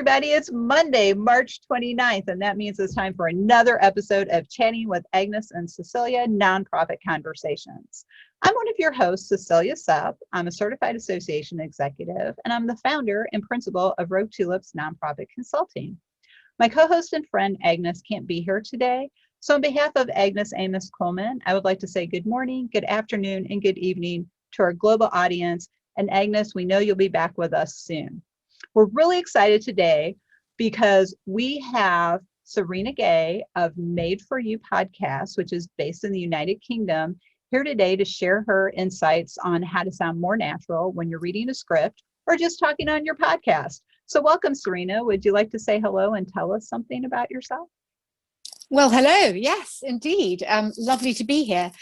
everybody. It's Monday, March 29th, and that means it's time for another episode of Chatting with Agnes and Cecilia, Nonprofit Conversations. I'm one of your hosts, Cecilia Sepp. I'm a certified association executive, and I'm the founder and principal of Rogue Tulips Nonprofit Consulting. My co-host and friend, Agnes, can't be here today. So on behalf of Agnes Amos Coleman, I would like to say good morning, good afternoon, and good evening to our global audience. And Agnes, we know you'll be back with us soon. We're really excited today because we have Serena Gay of Made For You podcast, which is based in the United Kingdom, here today to share her insights on how to sound more natural when you're reading a script or just talking on your podcast. So welcome, Serena. Would you like to say hello and tell us something about yourself? Well, hello. Yes, indeed. Lovely to be here.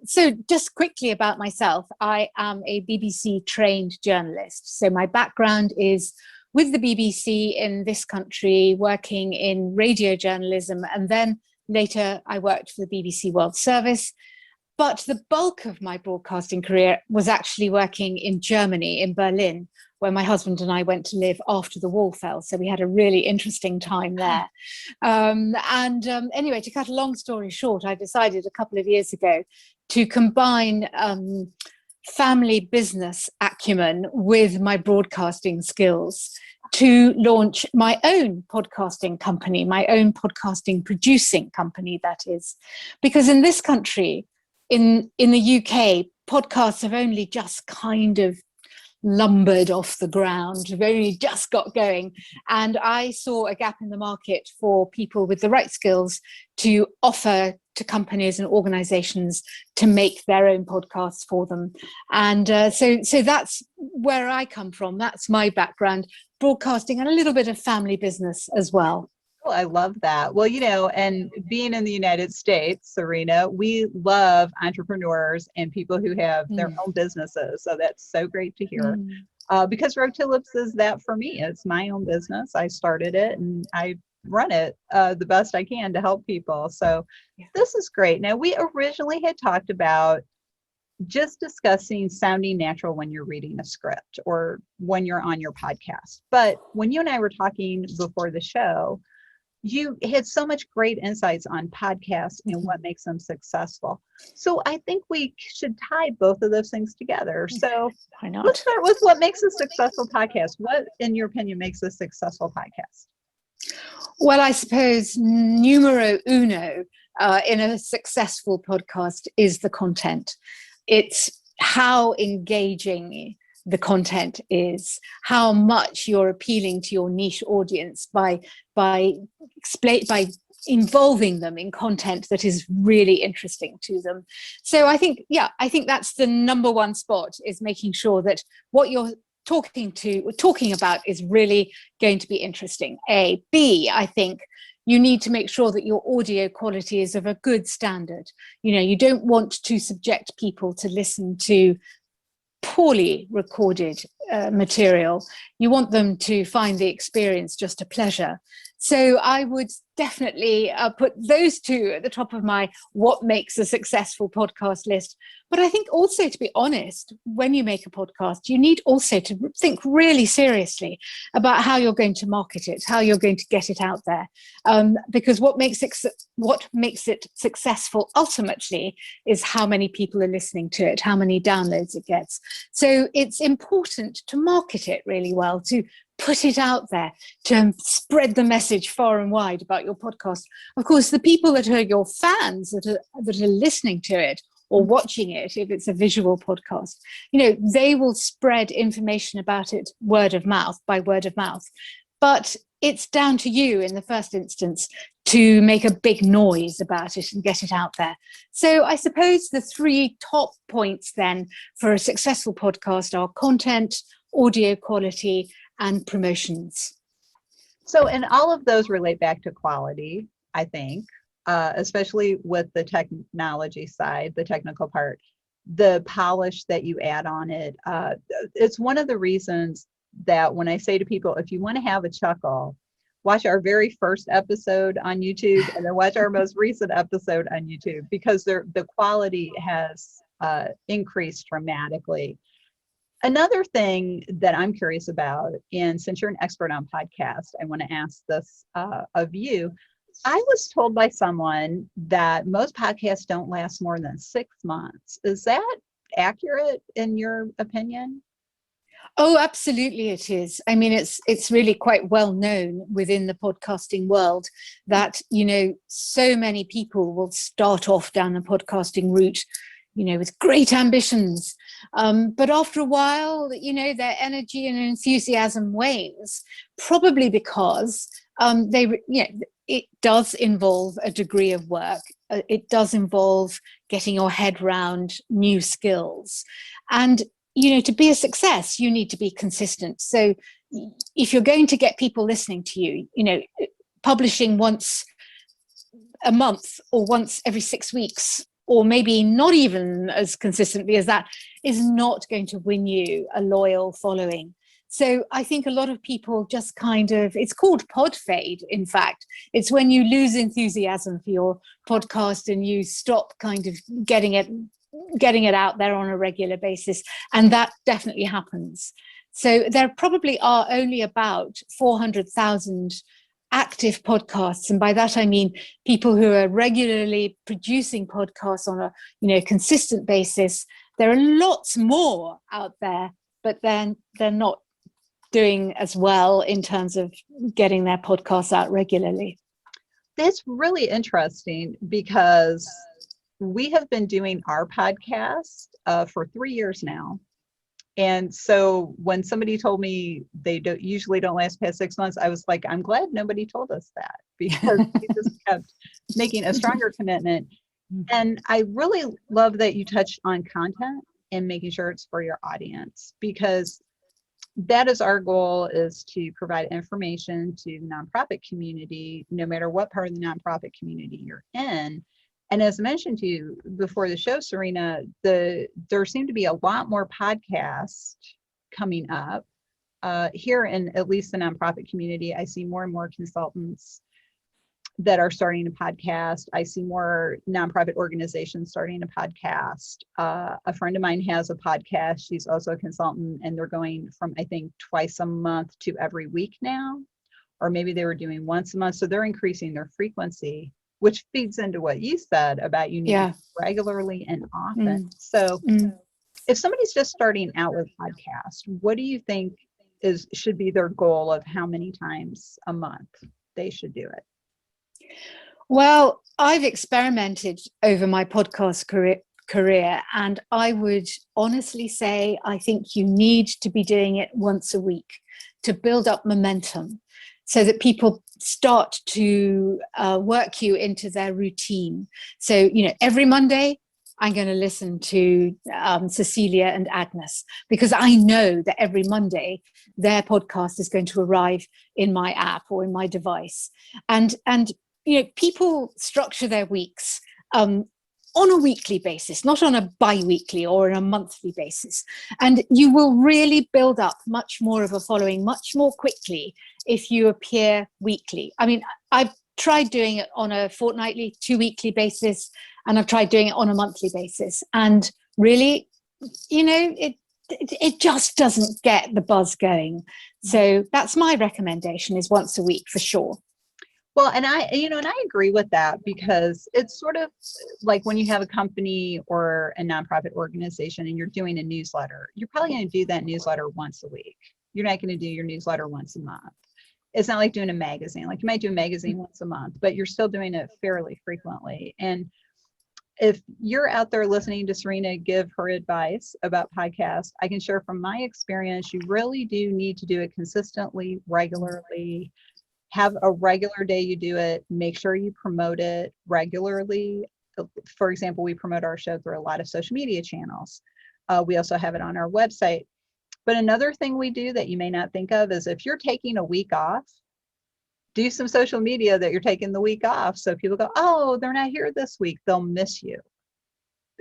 So just quickly about myself, I am a BBC trained journalist. So my background is with the BBC in this country, working in radio journalism, and then later I worked for the BBC World Service. But the bulk of my broadcasting career was actually working in Germany, in Berlin, where my husband and I went to live after the wall fell. So we had a really interesting time there. Anyway, to cut a long story short, I decided a couple of years ago to combine family business acumen with my broadcasting skills to launch my own podcasting company, my own podcasting producing company, that is. Because in this country, in the UK, podcasts have only just kind of lumbered off the ground. We've only just got going. And I saw a gap in the market for people with the right skills to offer to companies and organizations to make their own podcasts for them. And so that's where I come from. That's my background, broadcasting and a little bit of family business as well. Oh, I love that. Well, you know, and being in the United States, Serena, we love entrepreneurs and people who have their own businesses. So that's so great to hear. Because Rogue Tulips is that for me. It's my own business. I started it and I run it the best I can to help people. So this is great. Now, we originally had talked about just discussing sounding natural when you're reading a script or when you're on your podcast. But when you and I were talking before the show, you had so much great insights on podcasts and what makes them successful. So I think we should tie both of those things together. So why not? Let's start with what makes a successful podcast. What, in your opinion, makes a successful podcast? Well, I suppose numero uno in a successful podcast is the content. It's how engaging the content is, how much you're appealing to your niche audience by involving them in content that is really interesting to them. So I think that's the number one spot, is making sure that what you're talking about is really going to be interesting. A. B, I think you need to make sure that your audio quality is of a good standard. You know, you don't want to subject people to listen to poorly recorded material. You want them to find the experience just a pleasure. So I would definitely put those two at the top of my what makes a successful podcast list. But I think also, to be honest, when you make a podcast, you need also to think really seriously about how you're going to market it, how you're going to get it out there. Because what makes it successful ultimately is how many people are listening to it, how many downloads it gets. So it's important to market it really well, to put it out there, to spread the message far and wide about your podcast. Of course, the people that are your fans that are listening to it or watching it, if it's a visual podcast, you know, they will spread information about it word of mouth by word of mouth. But it's down to you in the first instance to make a big noise about it and get it out there. So I suppose the three top points then for a successful podcast are content, audio quality, and promotions. So, and all of those relate back to quality, I think, especially with the technology side, the technical part, the polish that you add on it. It's one of the reasons that when I say to people, if you want to have a chuckle, watch our very first episode on YouTube and then watch our most recent episode on YouTube, because the quality has increased dramatically. Another thing that I'm curious about, and since you're an expert on podcasts, I want to ask this of you. I was told by someone that most podcasts don't last more than 6 months. Is that accurate in your opinion? Oh, absolutely it is. I mean, it's really quite well known within the podcasting world that, so many people will start off down the podcasting route, with great ambitions. But after a while, their energy and enthusiasm wanes, probably because it does involve a degree of work. It does involve getting your head round new skills. And to be a success, you need to be consistent. So if you're going to get people listening to you, publishing once a month or once every 6 weeks, or maybe not even as consistently as that, is not going to win you a loyal following. So I think a lot of people just it's called pod fade, in fact. It's when you lose enthusiasm for your podcast and you stop kind of getting it out there on a regular basis. And that definitely happens. So there probably are only about 400,000 active podcasts. And by that, I mean people who are regularly producing podcasts on a consistent basis. There are lots more out there, but then they're not doing as well in terms of getting their podcasts out regularly. That's really interesting because we have been doing our podcast for 3 years now. And so when somebody told me they usually don't last past 6 months, I was like, I'm glad nobody told us that, because we just kept making a stronger commitment. And I really love that you touched on content and making sure it's for your audience, because that is our goal, is to provide information to the nonprofit community, no matter what part of the nonprofit community you're in. And as mentioned to you before the show, Serena, there seem to be a lot more podcasts coming up here in at least the nonprofit community. I see more and more consultants that are starting a podcast. I see more nonprofit organizations starting a podcast. A friend of mine has a podcast. She's also a consultant, and they're going from, I think, twice a month to every week now, or maybe they were doing once a month. So they're increasing their frequency, which feeds into what you said about you need to regularly and often. So if somebody's just starting out with podcast, what do you think should be their goal of how many times a month they should do it? Well, I've experimented over my podcast career, and I would honestly say I think you need to be doing it once a week to build up momentum, so that people start to work you into their routine. So, every Monday, I'm going to listen to Cecilia and Agnes, because I know that every Monday their podcast is going to arrive in my app or in my device. And people structure their weeks on a weekly basis, not on a bi-weekly or on a monthly basis. And you will really build up much more of a following much more quickly if you appear weekly. I mean, I've tried doing it on a fortnightly, 2-weekly basis, and I've tried doing it on a monthly basis. And really, it just doesn't get the buzz going. So that's my recommendation, is once a week for sure. Well, and I agree with that, because it's sort of like when you have a company or a nonprofit organization and you're doing a newsletter, you're probably going to do that newsletter once a week. You're not going to do your newsletter once a month. It's not like doing a magazine. Like, you might do a magazine once a month, but you're still doing it fairly frequently. And if you're out there listening to Serena give her advice about podcasts, I can share from my experience, you really do need to do it consistently, regularly. Have a regular day you do it. Make sure you promote it regularly. For example, we promote our show through a lot of social media channels. We also have it on our website. But another thing we do that you may not think of is, if you're taking a week off, do some social media that you're taking the week off. So people go, oh, they're not here this week, they'll miss you.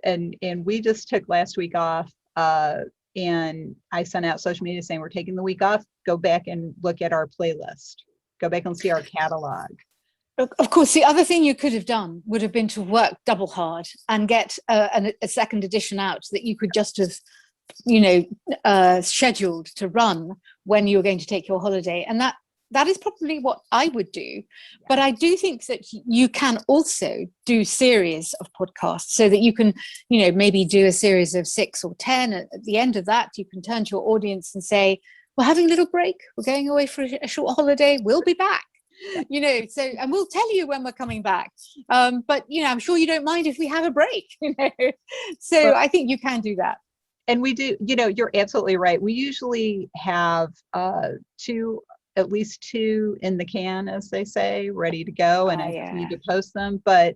And we just took last week off, and I sent out social media saying, we're taking the week off. Go back and look at our playlist. Go back and see our catalog. Of course, the other thing you could have done would have been to work double hard and get a second edition out that you could just have scheduled to run when you're going to take your holiday. And that is probably what I would do. But I do think that you can also do series of podcasts so that you can, maybe do a series of 6 or 10. At the end of that, you can turn to your audience and say, we're having a little break. We're going away for a short holiday. We'll be back. And we'll tell you when we're coming back. But I'm sure you don't mind if we have a break. So well, I think you can do that. And we do. You're absolutely right. We usually have at least 2 in the can, as they say, ready to go, and I need to post them. But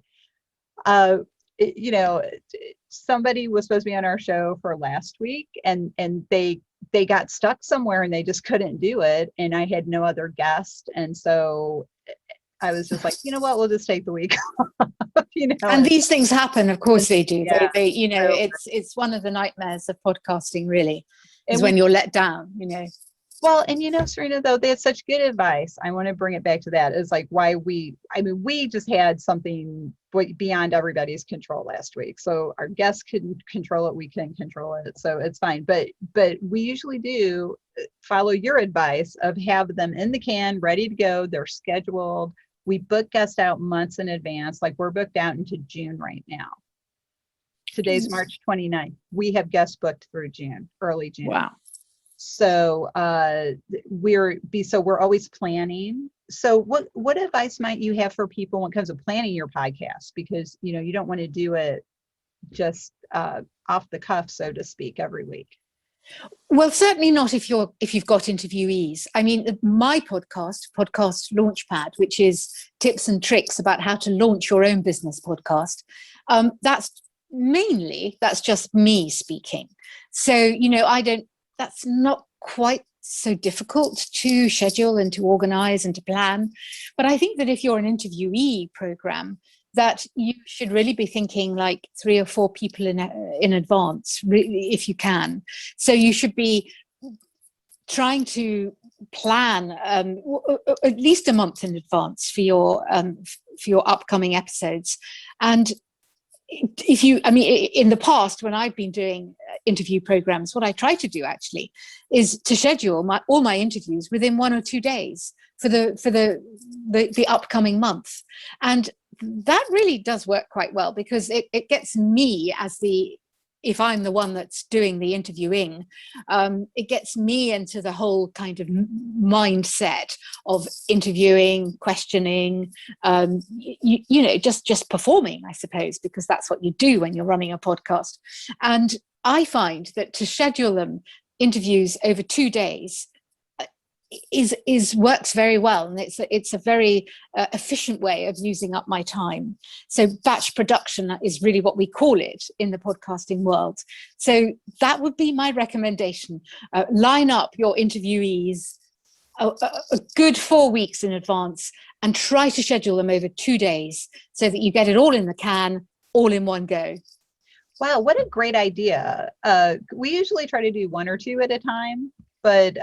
somebody was supposed to be on our show for last week, and they got stuck somewhere and they just couldn't do it, and I had no other guest, and so I was just like, what, we'll just take the week off. And these things happen, of course they do. Yeah. They it's one of the nightmares of podcasting, really, is when you're let down. Well, and Serena, though, they had such good advice. I want to bring it back to that. It's like why we just had something beyond everybody's control last week. So our guests couldn't control it. We can control it. So it's fine. But we usually do follow your advice of have them in the can, ready to go. They're scheduled. We book guests out months in advance. Like we're booked out into June right now. Today's March 29th. We have guests booked through June, early June. Wow. So we're always planning. So what advice might you have for people when it comes to planning your podcast? Because you don't want to do it just off the cuff, so to speak, every week. Well, certainly not if you've got interviewees. I mean, my podcast Launchpad, which is tips and tricks about how to launch your own business podcast, that's just me speaking. So that's not quite so difficult to schedule and to organize and to plan. But I think that if you're an interviewee program, that you should really be thinking like 3 or 4 people in advance, really, if you can. So you should be trying to plan at least a month in advance for your upcoming episodes. And in the past, when I've been doing interview programs, what I try to do actually is to schedule all my interviews within 1 or 2 days for the upcoming month. And that really does work quite well, because it gets me if I'm the one that's doing the interviewing, it gets me into the whole kind of mindset of interviewing, questioning, just performing, I suppose, because that's what you do when you're running a podcast. And I find that to schedule them interviews over 2 days works very well, and it's a very efficient way of using up my time. So batch production is really what we call it in the podcasting world. So that would be my recommendation. Line up your interviewees a good 4 weeks in advance and try to schedule them over 2 days so that you get it all in the can, all in one go. Wow, what a great idea. We usually try to do 1 or 2 at a time, but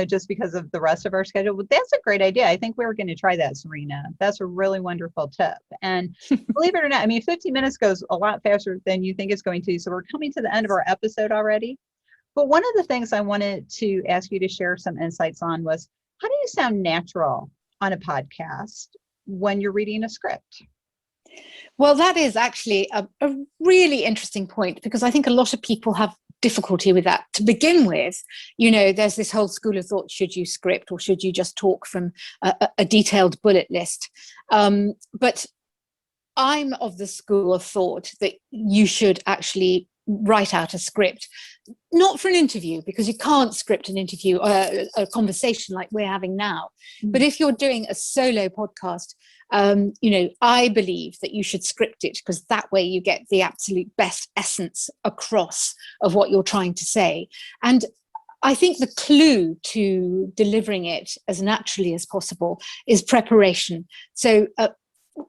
just because of the rest of our schedule. But that's a great idea. I think we're going to try that, Serena. That's a really wonderful tip. And believe it or not, 15 minutes goes a lot faster than you think it's going to. So we're coming to the end of our episode already. But one of the things I wanted to ask you to share some insights on was, how do you sound natural on a podcast when you're reading a script? Well, that is actually a really interesting point, because I think a lot of people have difficulty with that to begin with. There's this whole school of thought: should you script or should you just talk from a detailed bullet list? But I'm of the school of thought that you should actually write out a script, not for an interview, because you can't script an interview, a conversation like we're having now. Mm-hmm. But if you're doing a solo podcast, I believe that you should script it, because that way you get the absolute best essence across of what you're trying to say. And I think the clue to delivering it as naturally as possible is preparation. So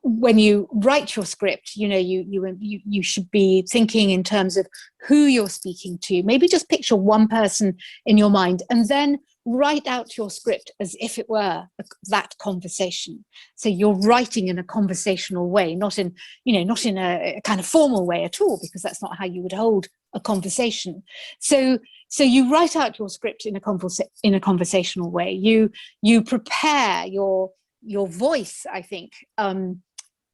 when you write your script, you should be thinking in terms of who you're speaking to. Maybe just picture one person in your mind, and then write out your script as if it were that conversation. So you're writing in a conversational way, not in a kind of formal way at all, because that's not how you would hold a conversation. So you write out your script in a conversational way. You prepare your voice, I think,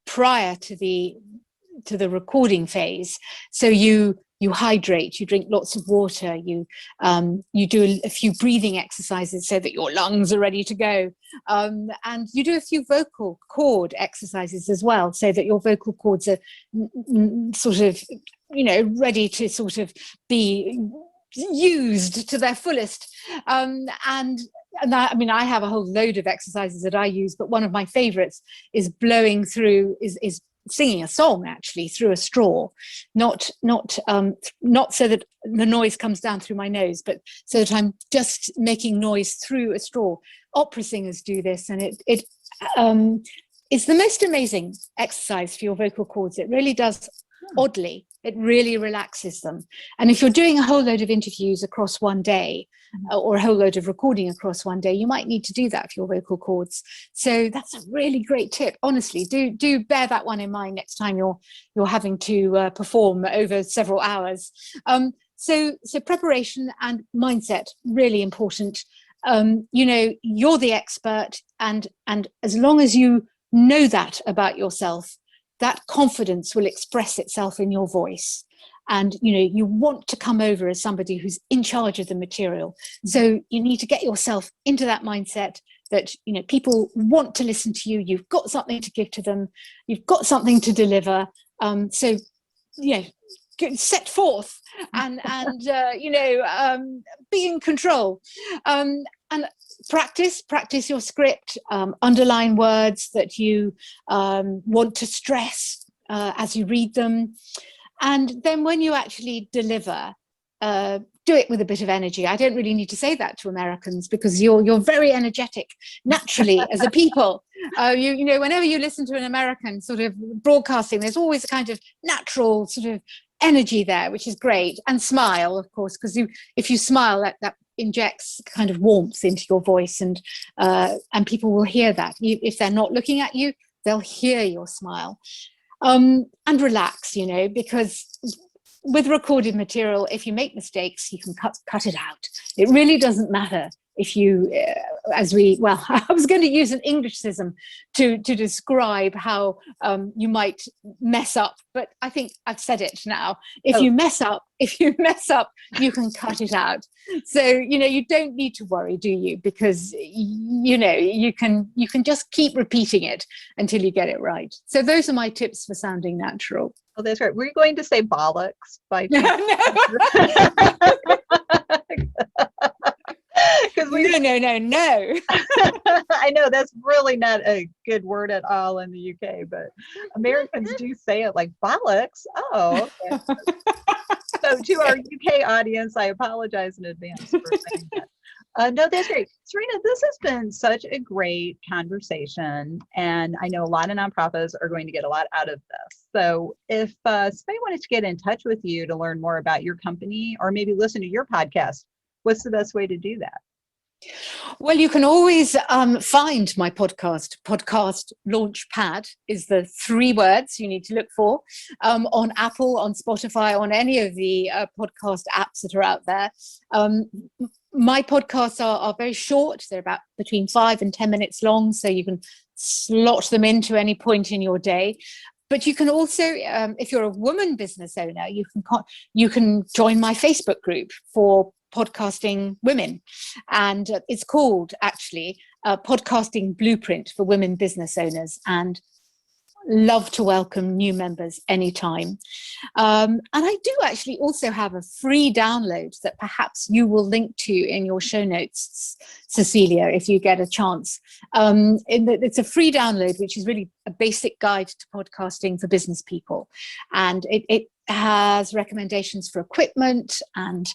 prior to the recording phase. So you hydrate, you drink lots of water, you do a few breathing exercises so that your lungs are ready to go, and you do a few vocal cord exercises as well, so that your vocal cords are sort of, ready to sort of be used to their fullest. And I have a whole load of exercises that I use, but one of my favorites is blowing through, is singing a song actually through a straw, not so that the noise comes down through my nose, but so that I'm just making noise through a straw. Opera singers do this, and it's the most amazing exercise for your vocal cords. It really does. Oddly, it really relaxes them. And if you're doing a whole load of interviews across one day, or a whole load of recording across one day, you might need to do that for your vocal cords. So that's a really great tip. Honestly, do bear that one in mind next time you're having to perform over several hours. So preparation and mindset, really important. You're the expert, and as long as you know that about yourself, that confidence will express itself in your voice. And, you want to come over as somebody who's in charge of the material. So you need to get yourself into that mindset that, people want to listen to you. You've got something to give to them. You've got something to deliver. Set forth and be in control. And practice your script, underline words that you want to stress as you read them. And then when you actually deliver, do it with a bit of energy. I don't really need to say that to Americans, because you're very energetic naturally as a people. Whenever you listen to an American sort of broadcasting, there's always a kind of natural sort of energy there, which is great. And smile, of course, because if you smile, that injects kind of warmth into your voice, and people will hear that. If they're not looking at you, they'll hear your smile. And relax, because with recorded material, if you make mistakes, you can cut it out. It really doesn't matter if you, I was going to use an Englishism to describe how you might mess up, but I think I've said it now. If you mess up, you can cut it out. So, you don't need to worry, do you? Because, you can just keep repeating it until you get it right. So those are my tips for sounding natural. Oh, that's right. Were you going to say bollocks by chance? No. I know that's really not a good word at all in the UK, but Americans do say it like bollocks. Oh, okay. So to our UK audience, I apologize in advance for saying that. No, that's great. Serena, this has been such a great conversation, and I know a lot of nonprofits are going to get a lot out of this. So if somebody wanted to get in touch with you to learn more about your company, or maybe listen to your podcast, what's the best way to do that? Well, you can always find my podcast. Podcast Launchpad is the 3 words you need to look for on Apple, on Spotify, on any of the podcast apps that are out there. My podcasts are very short. They're about between 5 and 10 minutes long, so you can slot them into any point in your day. But you can also, if you're a woman business owner, you can join my Facebook group for podcasting women, and it's called actually Podcasting Blueprint for Women Business Owners, and love to welcome new members anytime. And I do actually also have a free download that perhaps you will link to in your show notes, Cecilia, if you get a chance. It's a free download, which is really a basic guide to podcasting for business people. And it has recommendations for equipment and,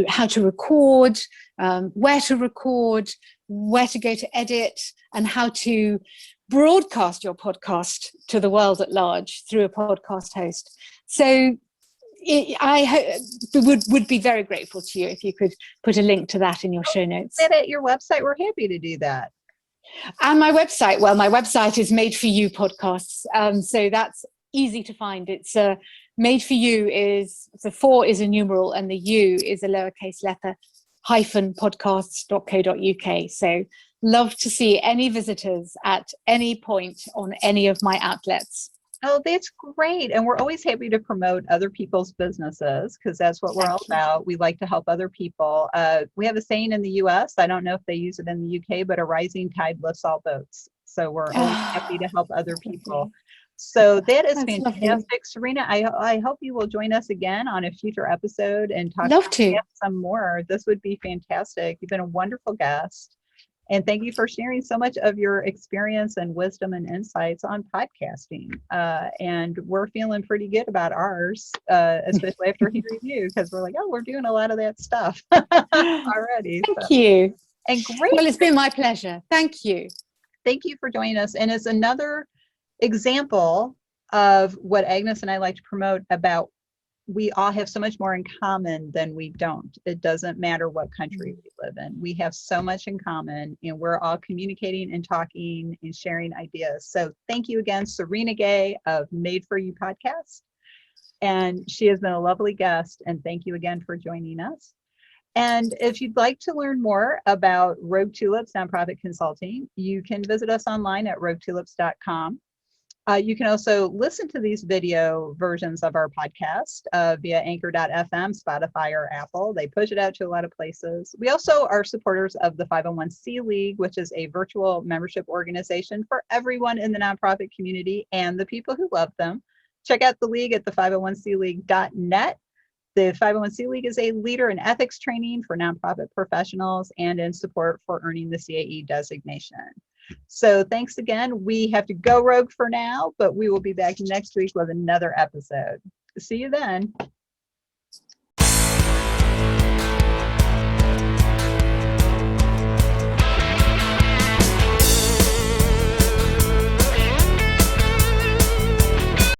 how to record, where to record, where to go to edit, and how to broadcast your podcast to the world at large through a podcast host. So I would be very grateful to you if you could put a link to that in your show notes. And at your website, we're happy to do that. And my website is Made for You Podcasts. So that's easy to find. It's Made for You is, the 4 is a numeral and the U is a lowercase letter, -podcasts.co.uk. So love to see any visitors at any point on any of my outlets. Oh, that's great. And we're always happy to promote other people's businesses because that's what we're all about. We like to help other people. We have a saying in the US, I don't know if they use it in the UK, but a rising tide lifts all boats. So we're always happy to help other people. So that is That's fantastic. lovely. Serena, I hope you will join us again on a future episode and talk Love to. some more. This would be fantastic. You've been a wonderful guest. And thank you for sharing so much of your experience and wisdom and insights on podcasting. And we're feeling pretty good about ours, especially after hearing you, because we're like, oh, we're doing a lot of that stuff already. Thank you. And great. Well, it's been my pleasure. Thank you. Thank you for joining us. And it's another example of what Agnes and I like to promote about we all have so much more in common than we don't. It doesn't matter what country we live in. We have so much in common and we're all communicating and talking and sharing ideas. So thank you again, Serena Gay of Made for You podcast. And she has been a lovely guest. And thank you again for joining us. And if you'd like to learn more about Rogue Tulips Nonprofit Consulting, you can visit us online at roguetulips.com. You can also listen to these video versions of our podcast via anchor.fm, Spotify, or Apple. They push it out to a lot of places. We also are supporters of the 501c League, which is a virtual membership organization for everyone in the nonprofit community and the people who love them. Check out the league at the 501cleague.net. The 501c League is a leader in ethics training for nonprofit professionals and in support for earning the CAE designation. So thanks again. We have to go rogue for now, but we will be back next week with another episode. See you then.